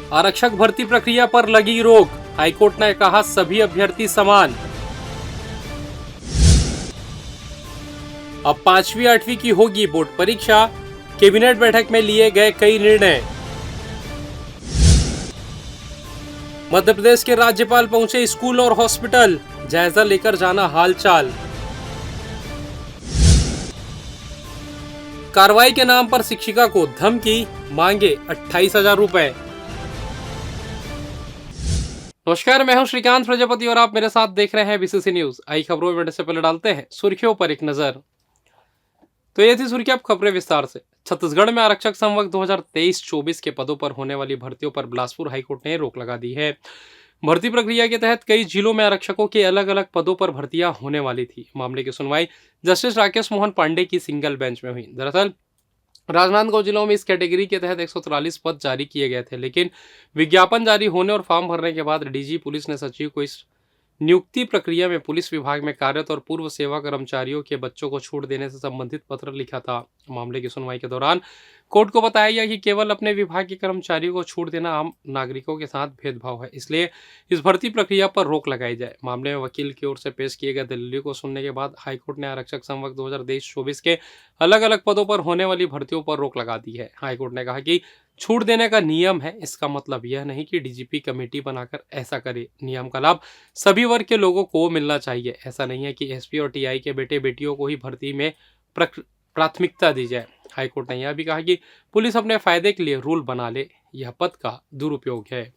आरक्षक भर्ती प्रक्रिया पर लगी रोक, हाईकोर्ट ने कहा सभी अभ्यर्थी समान। अब 5वीं 8वीं की होगी बोर्ड परीक्षा, कैबिनेट बैठक में लिए गए कई निर्णय। मध्य प्रदेश के राज्यपाल पहुंचे स्कूल और हॉस्पिटल, जायजा लेकर जाना हालचाल। कार्रवाई के नाम पर शिक्षिका को धमकी, मांगे 28,000 रुपए। नमस्कार, मैं हूं श्रीकांत प्रजापति और आप मेरे साथ देख रहे हैं बीसीसी न्यूज। आई खबरों में से पहले डालते हैं सुर्खियों पर एक नजर। तो ये थी सुर्खियां, अब खबरें विस्तार से। छत्तीसगढ़ में आरक्षक संवर्ग 2023-24 के पदों पर होने वाली भर्तियों पर बिलासपुर हाईकोर्ट ने रोक लगा दी है। भर्ती प्रक्रिया के तहत कई जिलों में आरक्षकों के अलग अलग पदों पर भर्तियां होने वाली थी। मामले की सुनवाई जस्टिस राकेश मोहन पांडे की सिंगल बेंच में हुई। दरअसल राजनांदगांव जिलों में इस कैटेगरी के तहत 143 पद जारी किए गए थे, लेकिन विज्ञापन जारी होने और फॉर्म भरने के बाद डीजी पुलिस ने सचिव को इस नियुक्ति प्रक्रिया में पुलिस विभाग में कार्यरत और पूर्व सेवा कर्मचारियों के बच्चों को छूट देने से संबंधित पत्र लिखा था। मामले की सुनवाई के दौरान कोर्ट को बताया गया कि केवल अपने विभाग के कर्मचारियों को छूट देना आम नागरिकों के साथ भेदभाव है, इसलिए इस भर्ती प्रक्रिया पर रोक लगाई जाए। मामले में वकील की ओर से पेश किए गए दलीलों को सुनने के बाद हाईकोर्ट ने आरक्षक संवर्ग 2023-24 के अलग अलग पदों पर होने वाली भर्तियों पर रोक लगा दी है। हाईकोर्ट ने कहा कि छूट देने का नियम है, इसका मतलब यह नहीं कि डीजीपी कमेटी बनाकर ऐसा करे। नियम का लाभ सभी वर्ग के लोगों को मिलना चाहिए। ऐसा नहीं है कि एसपी और टीआई के बेटे बेटियों को ही भर्ती में प्राथमिकता दी जाए। हाईकोर्ट ने यह भी कहा कि पुलिस अपने फायदे के लिए रूल बना ले, यह पद का दुरुपयोग है।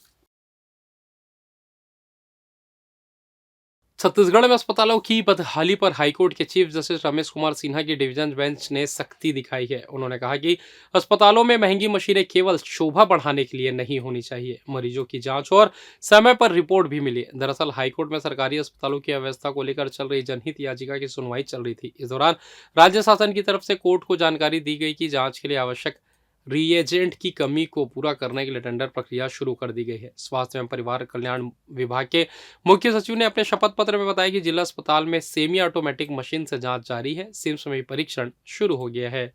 छत्तीसगढ़ में अस्पतालों की बदहाली पर हाईकोर्ट के चीफ जस्टिस रमेश कुमार सिन्हा की डिवीजन बेंच ने सख्ती दिखाई है। उन्होंने कहा कि अस्पतालों में महंगी मशीनें केवल शोभा बढ़ाने के लिए नहीं होनी चाहिए, मरीजों की जांच और समय पर रिपोर्ट भी मिले। दरअसल हाईकोर्ट में सरकारी अस्पतालों की अव्यवस्था को लेकर चल रही जनहित याचिका की सुनवाई चल रही थी। इस दौरान राज्य शासन की तरफ से कोर्ट को जानकारी दी गई कि जांच के लिए आवश्यक रिएजेंट की कमी को पूरा करने के लिए टेंडर प्रक्रिया शुरू कर दी गई है। स्वास्थ्य एवं परिवार कल्याण विभाग के मुख्य सचिव ने अपने शपथ पत्र में बताया कि जिला अस्पताल में सेमी ऑटोमेटिक मशीन से जांच जारी है, सिम्स में परीक्षण शुरू हो गया है।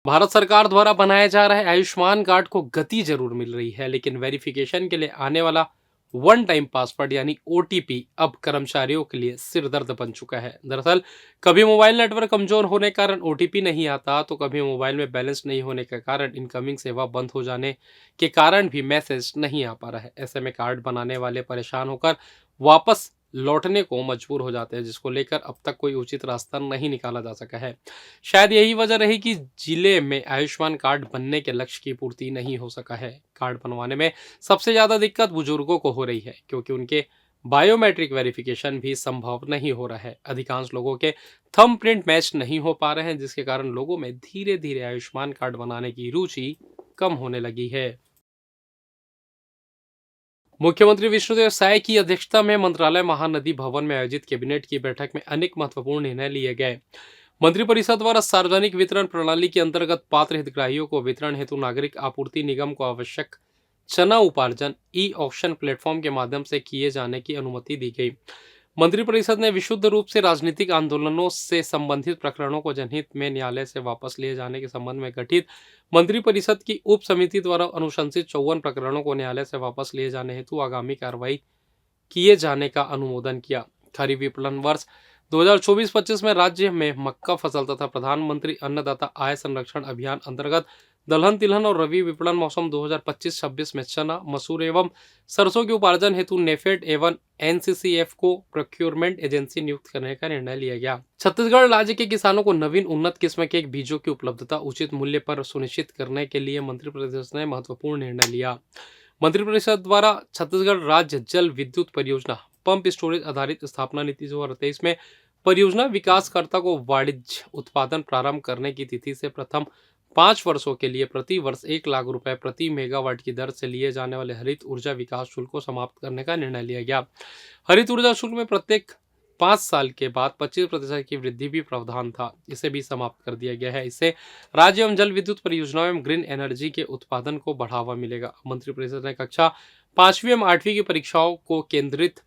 भारत सरकार द्वारा बनाए जा रहे आयुष्मान कार्ड को गति जरूर मिल रही है, लेकिन वेरिफिकेशन के लिए आने वाला वन टाइम पासवर्ड यानी ओटीपी अब कर्मचारियों के लिए सिरदर्द बन चुका है। दरअसल कभी मोबाइल नेटवर्क कमजोर होने के कारण ओटीपी नहीं आता, तो कभी मोबाइल में बैलेंस नहीं होने के कारण इनकमिंग सेवा बंद हो जाने के कारण भी मैसेज नहीं आ पा रहा है। ऐसे में कार्ड बनाने वाले परेशान होकर वापस लौटने को मजबूर हो जाते हैं, जिसको लेकर अब तक कोई उचित रास्ता नहीं निकाला जा सका है। शायद यही वजह रही कि जिले में आयुष्मान कार्ड बनने के लक्ष्य की पूर्ति नहीं हो सका है। कार्ड बनवाने में सबसे ज्यादा दिक्कत बुजुर्गों को हो रही है, क्योंकि उनके बायोमेट्रिक वेरिफिकेशन भी संभव नहीं हो रहा है। अधिकांश लोगों के थंब प्रिंट मैच नहीं हो पा रहे हैं, जिसके कारण लोगों में धीरे धीरे आयुष्मान कार्ड बनाने की रुचि कम होने लगी है। मुख्यमंत्री विष्णुदेव साय की अध्यक्षता में मंत्रालय महानदी भवन में आयोजित कैबिनेट की बैठक में अनेक महत्वपूर्ण निर्णय लिए गए। मंत्रिपरिषद द्वारा सार्वजनिक वितरण प्रणाली के अंतर्गत पात्र हितग्राहियों को वितरण हेतु नागरिक आपूर्ति निगम को आवश्यक चना उपार्जन ई ऑक्शन प्लेटफॉर्म के माध्यम से किए जाने की अनुमति दी गई। मंत्रिपरिषद ने विशुद्ध रूप से राजनीतिक आंदोलनों से संबंधित प्रकरणों को जनहित में न्यायालय से वापस लिए जाने के संबंध में गठित मंत्रिपरिषद की उप समिति द्वारा अनुशंसित 54 प्रकरणों को न्यायालय से वापस लिए जाने हेतु आगामी कार्रवाई किए जाने का अनुमोदन किया। खरीफ विपणन वर्ष 2024-25 में राज्य में मक्का फसल तथा प्रधानमंत्री अन्नदाता आय संरक्षण अभियान अंतर्गत दलहन तिलहन और रबी विपणन मौसम 2025-26 में चना मसूर एवं सरसों के उपार्जन हेतु नेफेड एवं एनसीसीएफ को प्रोक्योरमेंट एजेंसी नियुक्त करने का निर्णय लिया गया। छत्तीसगढ़ राज्य के किसानों को नवीन उन्नत किस्म के बीजों की उपलब्धता उचित मूल्य पर सुनिश्चित करने के लिए मंत्रिपरिषद ने महत्वपूर्ण निर्णय लिया। मंत्रिपरिषद द्वारा छत्तीसगढ़ राज्य जल विद्युत परियोजना पंप स्टोरेज आधारित स्थापना नीति 2023 में परियोजना विकासकर्ता को वाणिज्य उत्पादन प्रारंभ करने की तिथि से प्रथम 5 वर्षों के लिए प्रति वर्ष 1 लाख रुपए प्रति मेगावाट की दर से लिए जाने वाले हरित ऊर्जा विकास शुल्क को समाप्त करने का निर्णय लिया गया। हरित ऊर्जा शुल्क में प्रत्येक 5 साल के बाद 25% की वृद्धि भी प्रावधान था, इसे भी समाप्त कर दिया गया है। इससे राज्य एवं जल विद्युत परियोजनाओं एवं ग्रीन एनर्जी के उत्पादन को बढ़ावा मिलेगा। मंत्रिपरिषद ने कक्षा 5वीं एवं 8वीं की परीक्षाओं को केंद्रित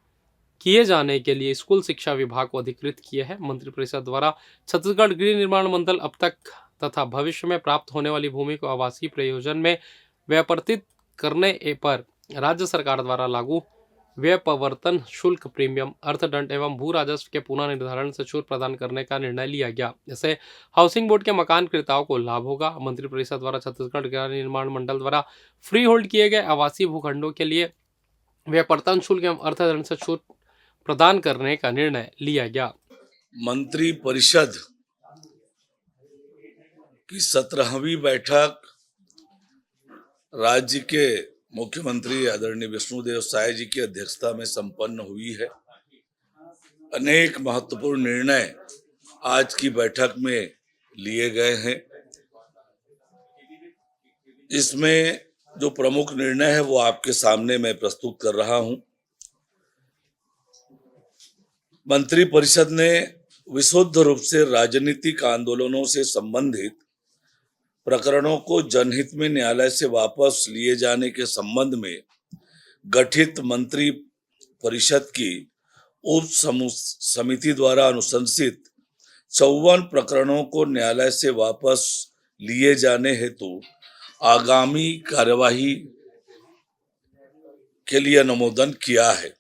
किए जाने के लिए स्कूल शिक्षा विभाग को अधिकृत किया है। मंत्रिपरिषद द्वारा छत्तीसगढ़ गृह निर्माण मंडल अब तक तथा भविष्य में प्राप्त होने वाली भूमि को आवासीय प्रयोजन में व्यापर्तित करने पर राज्य सरकार द्वारा लागू व्यपवर्तन शुल्क, प्रीमियम, अर्थदंड एवं भू राजस्व के पुनः निर्धारण से छूट प्रदान करने का निर्णय लिया गया। इससे हाउसिंग बोर्ड के मकान क्रेताओं को लाभ होगा। मंत्रिपरिषद द्वारा छत्तीसगढ़ गृह निर्माण मंडल द्वारा फ्री होल्ड किए गए आवासीय भूखंडों के लिए व्यपवर्तन शुल्क एवं अर्थदंड से छूट प्रदान करने का निर्णय लिया गया। मंत्रिपरिषद की 17वीं बैठक राज्य के मुख्यमंत्री आदरणीय विष्णुदेव साय जी की अध्यक्षता में संपन्न हुई है। अनेक महत्वपूर्ण निर्णय आज की बैठक में लिए गए हैं। इसमें जो प्रमुख निर्णय है वो आपके सामने मैं प्रस्तुत कर रहा हूं। मंत्रिपरिषद ने विशुद्ध रूप से राजनीतिक आंदोलनों से संबंधित प्रकरणों को जनहित में न्यायालय से वापस लिए जाने के संबंध में गठित मंत्री परिषद की उप समिति द्वारा अनुशंसित 54 प्रकरणों को न्यायालय से वापस लिए जाने हेतु आगामी कार्यवाही के लिए अनुमोदन किया है।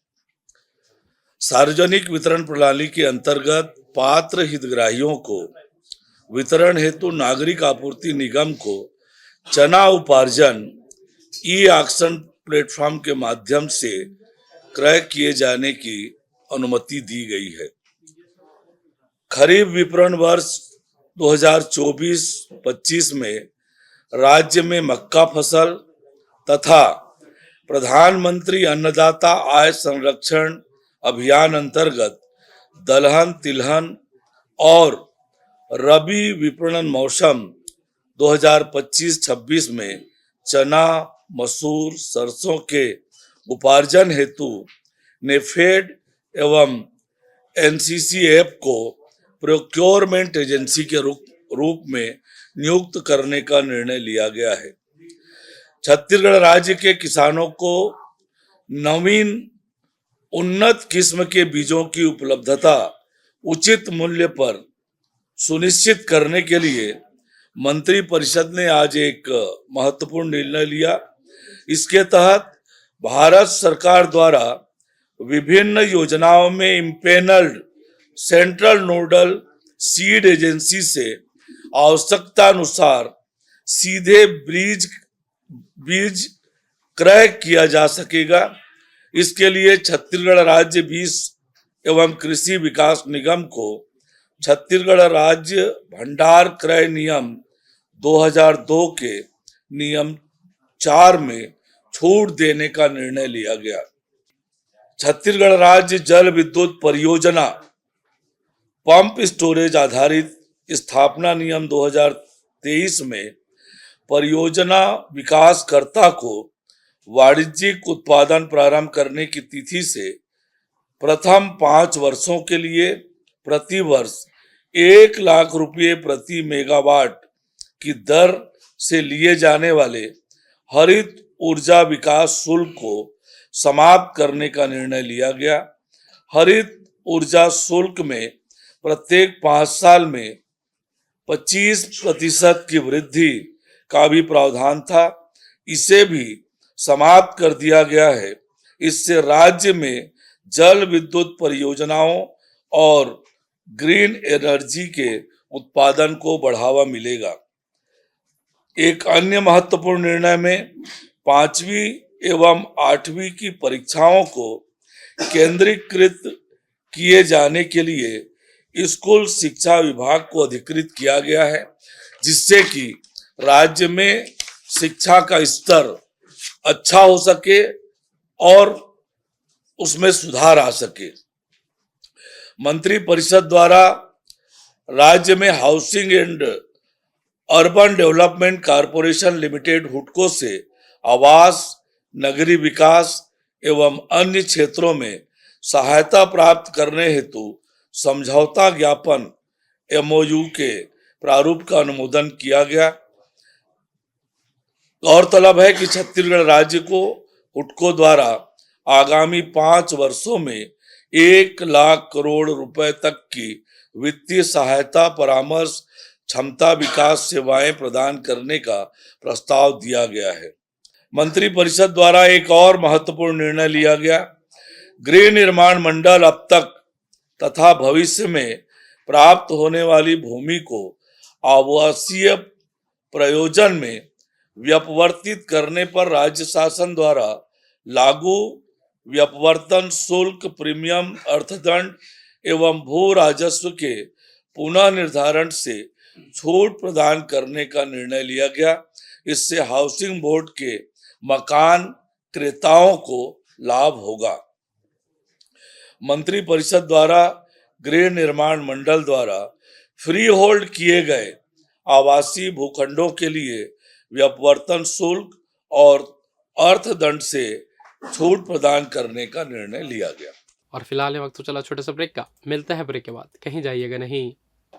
सार्वजनिक वितरण प्रणाली के अंतर्गत पात्र हितग्राहियों को वितरण हेतु नागरिक आपूर्ति निगम को चना उपार्जन ई ऑक्शन प्लेटफॉर्म के माध्यम से क्रय किए जाने की अनुमति दी गई है। खरीफ विपणन वर्ष 2024-25 में राज्य में मक्का फसल तथा प्रधानमंत्री अन्नदाता आय संरक्षण अभियान अंतर्गत दलहन, तिलहन और रबी विपणन मौसम 2025-26 में चना, मसूर, सरसों के उपार्जन हेतु नेफेड एवं एनसीसीएफ को प्रोक्योरमेंट एजेंसी के रूप में नियुक्त करने का निर्णय लिया गया है। छत्तीसगढ़ राज्य के किसानों को नवीन उन्नत किस्म के बीजों की उपलब्धता उचित मूल्य पर सुनिश्चित करने के लिए मंत्रिपरिषद ने आज एक महत्वपूर्ण निर्णय लिया। इसके तहत भारत सरकार द्वारा विभिन्न योजनाओं में इम्पेनल्ड सेंट्रल नोडल सीड एजेंसी से आवश्यकता अनुसार सीधे बीज क्रय किया जा सकेगा। इसके लिए छत्तीसगढ़ राज्य बीज एवं कृषि विकास निगम को छत्तीसगढ़ राज्य भंडार क्रय नियम 2002 के नियम 4 में छूट देने का निर्णय लिया गया। छत्तीसगढ़ राज्य जल विद्युत परियोजना पंप स्टोरेज आधारित स्थापना नियम 2023 में परियोजना विकासकर्ता को वाणिज्यिक उत्पादन प्रारंभ करने की तिथि से प्रथम 5 वर्षों के लिए प्रति वर्ष 1 लाख रुपये प्रति मेगावाट की दर से लिए जाने वाले हरित ऊर्जा विकास शुल्क को समाप्त करने का निर्णय लिया गया। हरित ऊर्जा शुल्क में प्रत्येक 5 साल में 25% की वृद्धि का भी प्रावधान था, इसे भी समाप्त कर दिया गया है। इससे राज्य में जल विद्युत परियोजनाओं और ग्रीन एनर्जी के उत्पादन को बढ़ावा मिलेगा। एक अन्य महत्वपूर्ण निर्णय में 5वीं एवं 8वीं की परीक्षाओं को केंद्रीकृत किए जाने के लिए स्कूल शिक्षा विभाग को अधिकृत किया गया है, जिससे कि राज्य में शिक्षा का स्तर अच्छा हो सके और उसमें सुधार आ सके। मंत्रिपरिषद द्वारा राज्य में housing and urban development corporation limited हुडको से आवास, नगरीय विकास एवं अन्य क्षेत्रों में सहायता प्राप्त करने हेतु समझौता ज्ञापन एमओयू के प्रारूप का अनुमोदन किया गया। गौरतलब है कि छत्तीसगढ़ राज्य को हुडको द्वारा आगामी 5 वर्षों में 1 लाख करोड़ रुपए तक की वित्तीय सहायता, परामर्श, क्षमता विकास सेवाएं प्रदान करने का प्रस्ताव दिया गया है। मंत्रिपरिषद द्वारा एक और महत्वपूर्ण निर्णय लिया गया। गृह निर्माण मंडल अब तक तथा भविष्य में प्राप्त होने वाली भूमि को आवासीय प्रयोजन में व्यपवर्तित करने पर राज्य शासन द्वारा लागू व्यपवर्तन शुल्क, प्रीमियम, अर्थदंड एवं भू राजस्व के पुनः निर्धारण से छूट प्रदान करने का निर्णय लिया गया। इससे हाउसिंग बोर्ड के मकान क्रेताओं को लाभ होगा। मंत्रिपरिषद द्वारा गृह निर्माण मंडल द्वारा फ्री होल्ड किए गए आवासीय भूखंडों के लिए व्यपवर्तन शुल्क और अर्थदंड से छूट प्रदान करने का निर्णय लिया गया। और फिलहाल ये वक्त तो चला छोटे से ब्रेक का, मिलते हैं ब्रेक के बाद, कहीं जाइएगा नहीं।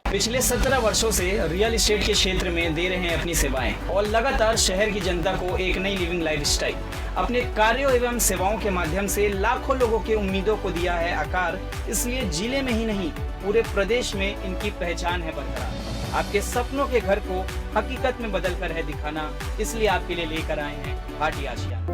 पिछले 17 वर्षों से रियल एस्टेट के क्षेत्र में दे रहे हैं अपनी सेवाएं और लगातार शहर की जनता को एक नई लिविंग लाइफस्टाइल। अपने कार्यों एवं सेवाओं के माध्यम से लाखों लोगों की उम्मीदों को दिया है आकार। इसलिए जिले में ही नहीं, पूरे प्रदेश में इनकी पहचान है बरकरार। आपके सपनों के घर को हकीकत में बदल कर है दिखाना, इसलिए आपके लिए लेकर आए हैं भाटी आशिया।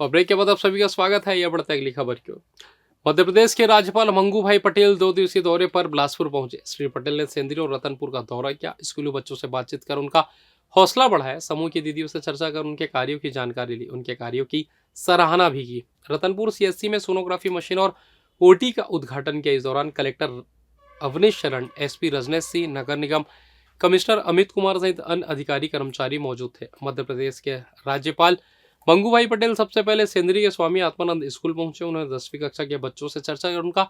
और ब्रेक के बाद आप सभी का स्वागत है। यह बढ़ता है अगली खबर की ओर। मध्य प्रदेश के राज्यपाल मंगू भाई पटेल 2 दिवसीय दौरे पर बिलासपुर पहुंचे। श्री पटेल ने सेंद्री और रतनपुर का दौरा किया। स्कूली बच्चों से बातचीत कर उनका हौसला बढ़ाया। समूह की दीदियों से चर्चा कर उनके कार्यों की जानकारी ली, उनके कार्यों की सराहना भी की। रतनपुर सीएससी में सोनोग्राफी मशीन और ओटी का उद्घाटन किया। इस दौरान कलेक्टर अवनीश शरण, एसपी रजनेश सिंह, नगर निगम कमिश्नर अमित कुमार सहित अन्य अधिकारी कर्मचारी मौजूद थे। मध्य प्रदेश के राज्यपाल मंगू भाई पटेल सबसे पहले सेंद्री के स्वामी आत्मानंद स्कूल पहुंचे। उन्होंने 10वीं कक्षा के बच्चों से चर्चा कर उनका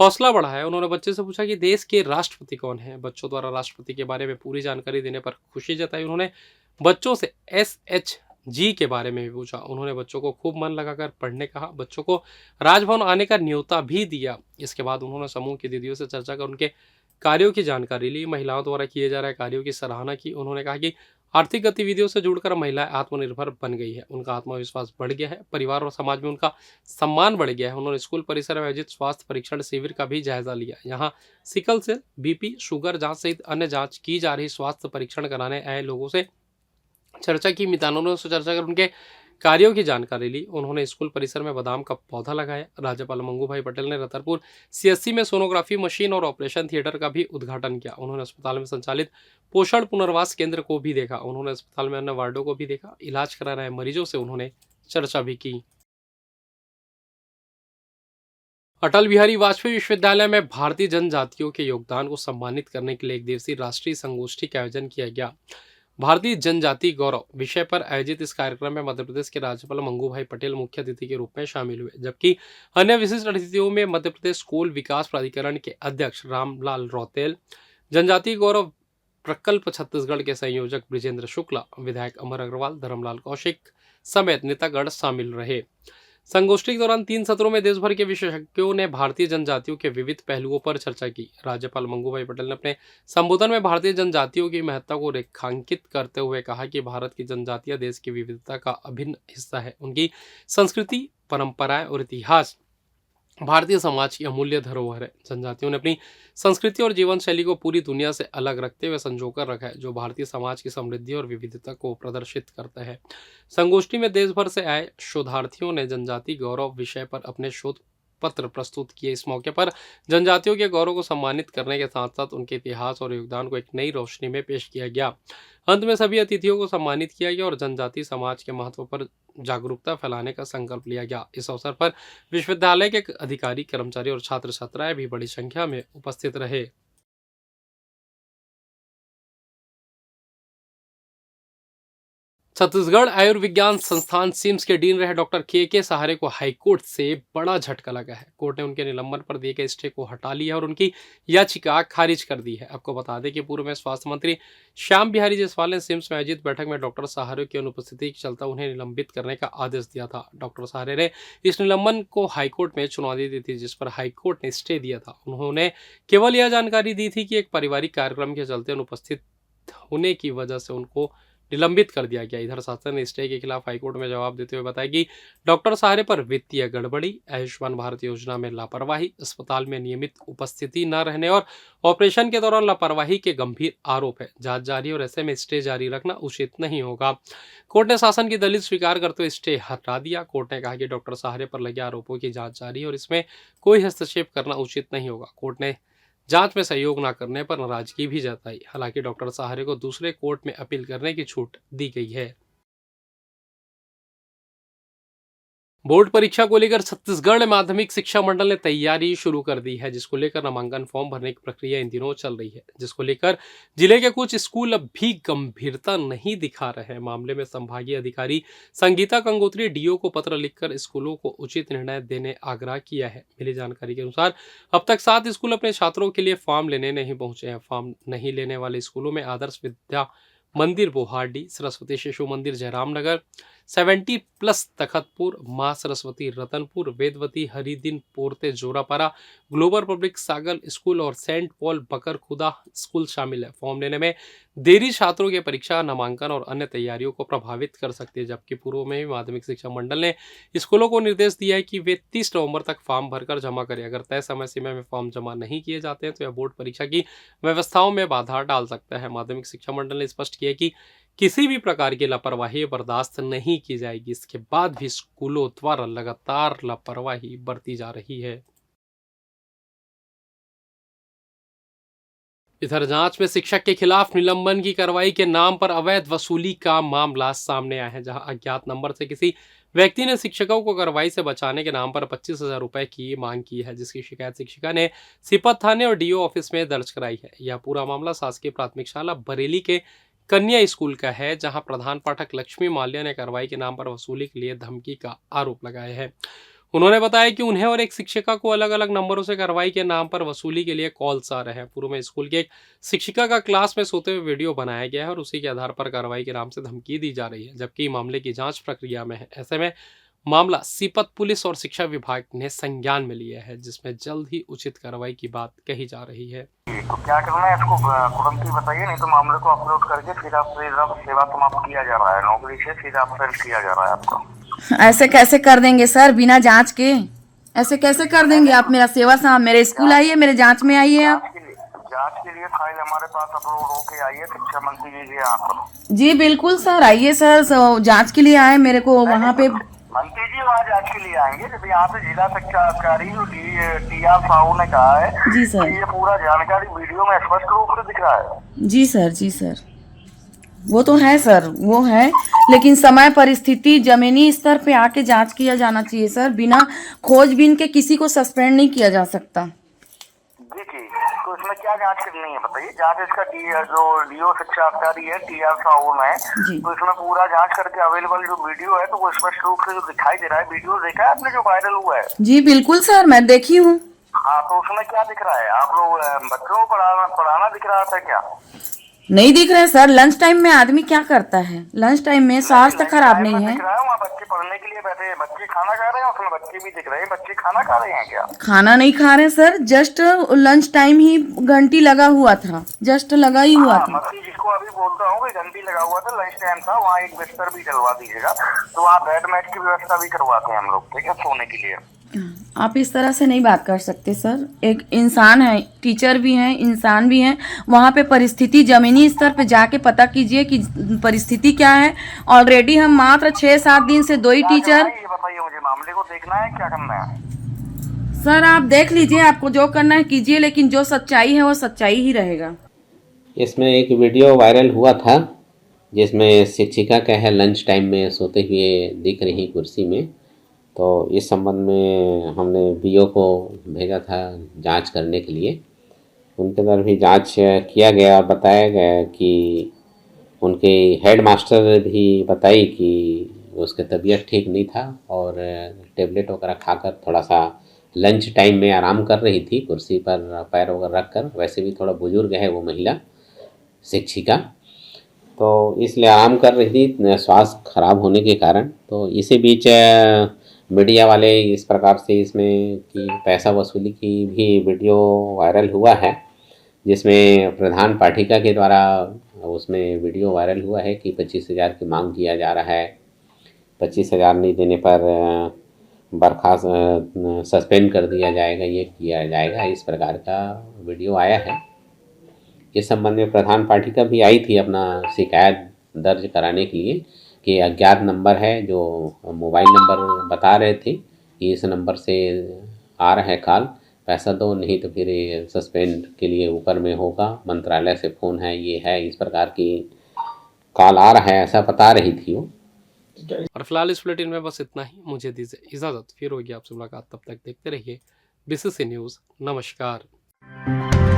हौसला बढ़ाया। उन्होंने बच्चे से पूछा कि देश के राष्ट्रपति कौन है। बच्चों द्वारा राष्ट्रपति के बारे में पूरी जानकारी देने पर खुशी जताई। उन्होंने बच्चों से SHG के बारे में भी पूछा। उन्होंने बच्चों को खूब मन लगाकर पढ़ने कहा। बच्चों को राजभवन आने का न्योता भी दिया। इसके बाद उन्होंने समूह की दीदियों से चर्चा कर उनके कार्यों की जानकारी ली। महिलाओं द्वारा किए जा रहे कार्यों की सराहना की। उन्होंने कहा कि आर्थिक गतिविधियों से जुड़कर महिलाएं आत्मनिर्भर बन गई है, उनका आत्मविश्वास बढ़ गया है, परिवार और समाज में उनका सम्मान बढ़ गया है। उन्होंने स्कूल परिसर में आयोजित स्वास्थ्य परीक्षण शिविर का भी जायजा लिया। यहाँ सिकल सेल, बीपी, शुगर जांच सहित अन्य जांच की जा रही स्वास्थ्य परीक्षण कराने आए लोगों से चर्चा की। मितानों से चर्चा कर उनके कार्यों की जानकारी ली। उन्होंने स्कूल परिसर में बादाम का पौधा लगाया। राज्यपाल मंगूभाई पटेल ने रतरपुर सीएससी में सोनोग्राफी मशीन और ऑपरेशन थिएटर का भी उद्घाटन किया। उन्होंने अस्पताल में संचालित पोषण पुनर्वास केंद्र को भी देखा। उन्होंने अस्पताल में अन्य वार्डों को भी देखा। इलाज करा रहे मरीजों से उन्होंने चर्चा भी की। अटल बिहारी वाजपेयी विश्वविद्यालय में भारतीय जनजातियों के योगदान को सम्मानित करने के लिए एक दिवसीय राष्ट्रीय संगोष्ठी का आयोजन किया गया। भारतीय जनजाति गौरव विषय पर आयोजित इस कार्यक्रम में मध्य प्रदेश के राज्यपाल मंगूभाई पटेल मुख्य अतिथि के रूप में शामिल हुए, जबकि अन्य विशिष्ट अतिथियों में मध्य प्रदेश स्कूल विकास प्राधिकरण के अध्यक्ष रामलाल रौतेल, जनजाति गौरव प्रकल्प छत्तीसगढ़ के संयोजक ब्रिजेंद्र शुक्ला, विधायक अमर अग्रवाल, धर्मलाल कौशिक समेत नेतागण शामिल रहे। संगोष्ठी के दौरान 3 सत्रों में देश भर के विशेषज्ञों ने भारतीय जनजातियों के विविध पहलुओं पर चर्चा की। राज्यपाल मंगूभाई पटेल ने अपने संबोधन में भारतीय जनजातियों की महत्ता को रेखांकित करते हुए कहा कि भारत की जनजातियां देश की विविधता का अभिन्न हिस्सा है। उनकी संस्कृति, परंपराएं और इतिहास भारतीय समाज की अमूल्य धरोहर है। जनजातियों ने अपनी संस्कृति और जीवन शैली को पूरी दुनिया से अलग रखते हुए संजोकर रखा है, जो भारतीय समाज की समृद्धि और विविधता को प्रदर्शित करता है। संगोष्ठी में देश भर से आए शोधार्थियों ने जनजाति गौरव विषय पर अपने शोध पत्र प्रस्तुत किए। इस मौके पर जनजातियों के गौरव को सम्मानित करने के साथ साथ उनके इतिहास और योगदान को एक नई रोशनी में पेश किया गया। अंत में सभी अतिथियों को सम्मानित किया गया और जनजाति समाज के महत्व पर जागरूकता फैलाने का संकल्प लिया गया। इस अवसर पर विश्वविद्यालय के अधिकारी, कर्मचारी और छात्र छात्राएं भी बड़ी संख्या में उपस्थित रहे। छत्तीसगढ़ आयुर्विज्ञान संस्थान सिम्स के डीन रहे डॉक्टर के सहारे को हाईकोर्ट से बड़ा झटका लगा है। कोर्ट ने उनके निलंबन पर दिए गए स्टे को हटा लिया और उनकी याचिका खारिज कर दी है। आपको बता दें कि पूर्व में स्वास्थ्य मंत्री श्याम बिहारी जायसवाल ने सिम्स में आयोजित बैठक में डॉक्टर सहारे की अनुपस्थिति के चलते उन्हें निलंबित करने का आदेश दिया था। डॉक्टर सहारे ने इस निलंबन को हाईकोर्ट में चुनौती दी थी, जिस पर हाईकोर्ट ने स्टे दिया था। उन्होंने केवल यह जानकारी दी थी कि एक पारिवारिक कार्यक्रम के चलते अनुपस्थित होने की वजह से उनको निलंबित कर दिया गया। इधर शासन ने स्टे के खिलाफ हाईकोर्ट में जवाब देते हुए बताया कि डॉक्टर सहारे पर वित्तीय गड़बड़ी, आयुष्मान भारत योजना में लापरवाही, अस्पताल में नियमित उपस्थिति न रहने और ऑपरेशन के दौरान लापरवाही के गंभीर आरोप है। जांच जारी और ऐसे में स्टे जारी रखना उचित नहीं होगा। कोर्ट ने शासन की दलील स्वीकार करते हुए स्टे हटा दिया। कोर्ट ने कहा कि डॉक्टर सहारे पर लगे आरोपों की जांच जारी है और इसमें कोई हस्तक्षेप करना उचित नहीं होगा। कोर्ट ने जांच में सहयोग न करने पर नाराजगी भी जताई। हालांकि डॉक्टर सहारे को दूसरे कोर्ट में अपील करने की छूट दी गई है। बोर्ड परीक्षा को लेकर छत्तीसगढ़ माध्यमिक शिक्षा मंडल ने तैयारी शुरू कर दी है, जिसको लेकर नामांकन फॉर्म भरने की प्रक्रिया इन दिनों चल रही है, जिसको लेकर जिले के कुछ स्कूल अब भी गंभीरता नहीं दिखा रहे हैं। मामले में संभागीय अधिकारी संगीता गंगोत्री डीओ को पत्र लिखकर स्कूलों को उचित निर्णय देने आग्रह किया है। मिली जानकारी के अनुसार अब तक 7 स्कूल अपने छात्रों के लिए फॉर्म लेने नहीं पहुंचे हैं। फॉर्म नहीं लेने वाले स्कूलों में आदर्श विद्या मंदिर बोहारडी, सरस्वती शिशु मंदिर जयरामनगर, 70+ तखतपुर, मां सरस्वती रतनपुर, वेदवती हरिदिन पोरते जोरापारा, ग्लोबल पब्लिक सागल स्कूल और सेंट पॉल बकरखुदा स्कूल शामिल है। फॉर्म लेने में देरी छात्रों की परीक्षा, नामांकन और अन्य तैयारियों को प्रभावित कर सकती है। जबकि पूर्व में ही माध्यमिक शिक्षा मंडल ने स्कूलों को निर्देश दिया है कि वे 30 नवंबर तक फॉर्म भरकर जमा करें। अगर तय समय सीमा में फॉर्म जमा नहीं किए जाते हैं तो यह बोर्ड परीक्षा की व्यवस्थाओं में बाधा डाल सकता है। माध्यमिक शिक्षा मंडल ने स्पष्ट किया कि किसी भी प्रकार की लापरवाही बर्दाश्त नहीं की जाएगी। इसके बाद भी स्कूलों द्वारा लगातार लापरवाही बरती जा रही है। इधर जांच में शिक्षक के खिलाफ निलंबन की कार्रवाई के नाम पर अवैध वसूली का मामला सामने आया है, जहां अज्ञात नंबर से किसी व्यक्ति ने शिक्षकों को कार्रवाई से बचाने के नाम पर 25,000 रुपए की मांग की है, जिसकी शिकायत शिक्षिका ने सिपत थाने और डीओ ऑफिस में दर्ज कराई है। यह पूरा मामला शासकीय प्राथमिक शाला बरेली के कन्या स्कूल का है, जहां प्रधान पाठक लक्ष्मी माल्या ने कार्रवाई के नाम पर वसूली के लिए धमकी का आरोप लगाया है। उन्होंने बताया कि उन्हें और एक शिक्षिका को अलग अलग नंबरों से कार्रवाई के नाम पर वसूली के लिए कॉल्स आ रहे हैं। पूर्व में स्कूल के एक शिक्षिका का क्लास में सोते हुए वीडियो बनाया गया है और उसी के आधार पर कार्रवाई के नाम से धमकी दी जा रही है, जबकि मामले की जांच प्रक्रिया में है। ऐसे में मामला सीपत पुलिस और शिक्षा विभाग ने संज्ञान में लिया है, जिसमें जल्द ही उचित कार्रवाई की बात कही जा रही है। तो क्या करना है इसको तुरंत ही बताइए, नहीं तो मामले को अपलोड करके फिर आपसे सेवा समाप्त किया जा रहा है, नौकरी से फिर अपसेंट किया जा रहा है आपको। ऐसे कैसे कर देंगे सर, बिना जांच के ऐसे कैसे कर देंगे आप? मेरा सेवा साहब मेरे स्कूल आइए, मेरे जांच में आइए आप। जांच के लिए फाइल हमारे पास अपलोड होके आइए, शिक्षा मंत्री जी के यहाँ पर। जी बिल्कुल सर, आइए सर, जांच के लिए आए मेरे को वहाँ पे। मंत्री जी वहाँ जांच के लिए आएंगे जब यहाँ पे जिला शिक्षा अधिकारी टी.आर. साहू ने कहा है जी सर। कि ये पूरा जानकारी वीडियो में स्पष्ट रूप से दिख रहा है। जी सर, जी सर, वो तो है सर, वो है, लेकिन समय परिस्थिति जमीनी स्तर पे आके जांच किया जाना चाहिए सर। बिना खोजबीन के किसी को सस्पेंड नहीं किया जा सकता। जी जी, तो इसमें क्या जांच करनी है बताइए? जांच इसका जो डीओ शिक्षा अधिकारी है टी.आर. साहू में, तो इसमें पूरा जांच करके अवेलेबल जो वीडियो है तो वो स्पष्ट रूप से जो दिखाई दे रहा है, वीडियो देखा है आपने जो वायरल हुआ है? जी बिल्कुल सर, मैं देखी हूँ। हाँ, तो उसमें क्या दिख रहा है? आप लोग बच्चों को पढ़ाना दिख रहा था क्या? नहीं दिख रहे सर, लंच टाइम में आदमी क्या करता है? लंच टाइम में स्वास्थ्य खराब नहीं है। दिख रहा है वहाँ बच्चे पढ़ने के लिए बैठे हैं, बच्चे खाना खा रहे हैं, उसमें बच्चे भी दिख रहे हैं। बच्चे खाना खा रहे हैं क्या? खाना नहीं खा रहे सर, जस्ट लंच टाइम ही घंटी लगा हुआ था, जस्ट लगा ही हुआ था। मंत्री जिसको अभी बोलता हूँ कि घंटी लगा हुआ था, लंच टाइम था, वहाँ एक बिस्तर भी डलवा दीजिएगा, तो वहाँ बेड मैट की व्यवस्था भी करवाते हैं हम लोग, ठीक है, सोने के लिए। आप इस तरह से नहीं बात कर सकते सर, एक इंसान है, टीचर भी हैं, इंसान भी हैं। वहाँ पे परिस्थिति जमीनी स्तर पे जाके पता कीजिए कि परिस्थिति क्या है। ऑलरेडी हम मात्र 6-7 दिन से 2 ही टीचर। ये बताइए मुझे, मामले को देखना है, क्या करना है? सर आप देख लीजिए, आपको जो करना है कीजिए, लेकिन जो सच्चाई है वो सच्चाई ही रहेगा। इसमें एक वीडियो वायरल हुआ था जिसमें शिक्षिका क्या है लंच टाइम में सोते हुए दिख रही कुर्सी में। तो इस संबंध में हमने बीओ को भेजा था जांच करने के लिए। उनके द्वारा भी जांच किया गया और बताया गया कि उनके हेड मास्टर भी बताई कि उसके तबीयत ठीक नहीं था और टेबलेट वगैरह खाकर थोड़ा सा लंच टाइम में आराम कर रही थी, कुर्सी पर पैर वगैरह रख कर। वैसे भी थोड़ा बुजुर्ग है वो महिला शिक्षिका, तो इसलिए आराम कर रही थी स्वास्थ्य खराब होने के कारण। तो इसी बीच मीडिया वाले इस प्रकार से इसमें कि पैसा वसूली की भी वीडियो वायरल हुआ है, जिसमें प्रधान पाठिका के द्वारा उसमें वीडियो वायरल हुआ है कि 25,000 की मांग किया जा रहा है। 25,000 नहीं देने पर बर्खास्त सस्पेंड कर दिया जाएगा, ये किया जाएगा, इस प्रकार का वीडियो आया है। इस संबंध में प्रधान पाठिका भी आई थी अपना शिकायत दर्ज कराने के लिए कि अज्ञात नंबर है जो मोबाइल नंबर बता रहे थे कि इस नंबर से आ रहा है कॉल, पैसा दो नहीं तो फिर सस्पेंड के लिए ऊपर में होगा, मंत्रालय से फ़ोन है, ये है, इस प्रकार की कॉल आ रहा है, ऐसा बता रही थी वो। और फिलहाल इस बुलेटिन में बस इतना ही। मुझे दीजिए इजाज़त, फिर होगी आपसे मुलाकात। तब तक देखते रहिए बीसीसी न्यूज़। नमस्कार।